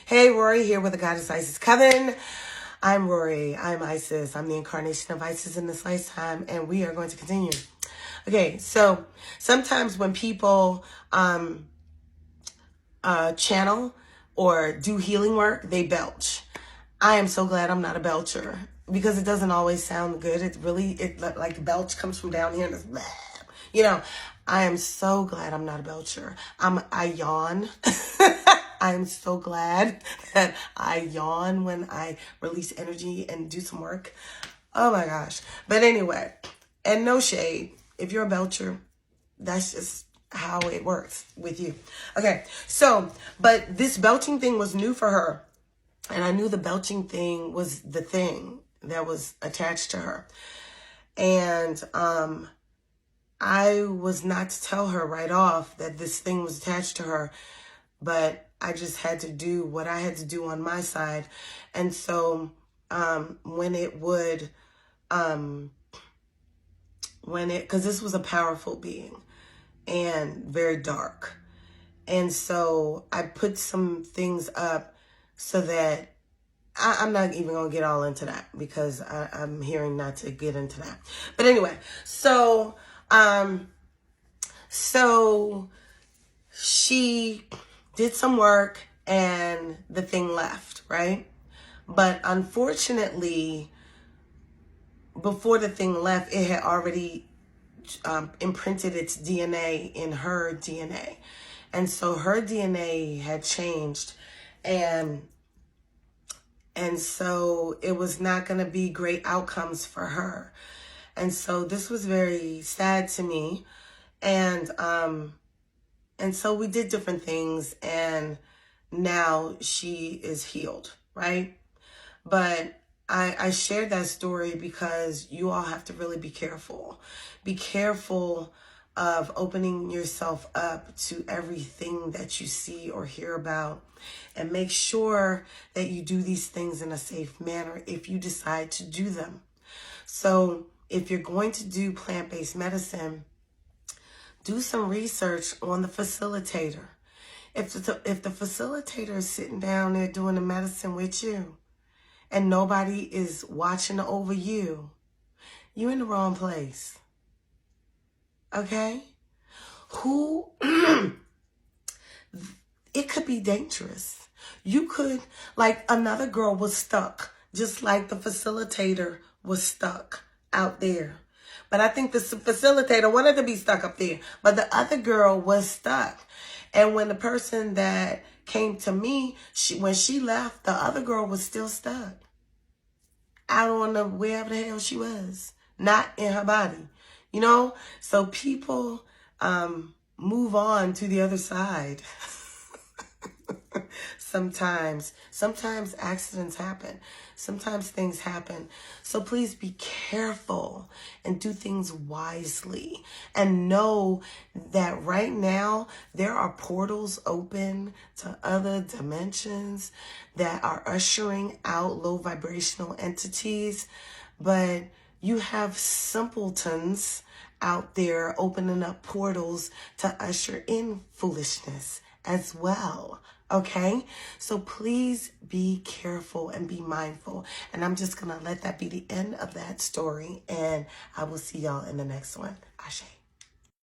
Hey, Rorree here with the Goddess Isis Coven. I'm Rorree. I'm Isis. I'm the incarnation of Isis in this lifetime, and we are going to continue. Okay, so sometimes when people channel or do healing work, they belch. I am so glad I'm not a belcher because it doesn't always sound good. It like belch comes from down here and it's blah. You know, I am so glad I'm not a belcher. I yawn. I'm so glad that I yawn when I release energy and do some work. Oh my gosh. But anyway, and no shade. If you're a belcher, that's just how it works with you. Okay, so, but this belching thing was new for her. And I knew the belching thing was the thing that was attached to her. And I was not to tell her right off that this thing was attached to her, but I just had to do what I had to do on my side. And so because this was a powerful being and very dark. And so I put some things up so that I'm not even going to get all into that because I'm hearing not to get into that. But anyway, so she did some work and the thing left, right? But unfortunately, before the thing left, it had already imprinted its DNA in her DNA. And so her DNA had changed, and so it was not going to be great outcomes for her. And so this was very sad to me. And so we did different things, and now she is healed, right? But I shared that story because you all have to really be careful. Be careful of opening yourself up to everything that you see or hear about. And make sure that you do these things in a safe manner if you decide to do them. So if you're going to do plant-based medicine, do some research on the facilitator. If the facilitator is sitting down there doing the medicine with you and nobody is watching over you, you're in the wrong place. Okay? It could be dangerous. You could, like another girl was stuck, just like the facilitator was stuck out there. But I think the facilitator wanted to be stuck up there, but the other girl was stuck. And when the person that came to me, when she left, the other girl was still stuck out on wherever the hell she was, not in her body, you know? So people move on to the other side. Sometimes accidents happen. Sometimes things happen. So please be careful and do things wisely. And know that right now there are portals open to other dimensions that are ushering out low vibrational entities. But you have simpletons out there opening up portals to usher in foolishness as well. Okay, so please be careful and be mindful. And I'm just going to let that be the end of that story. And I will see y'all in the next one. Ashe.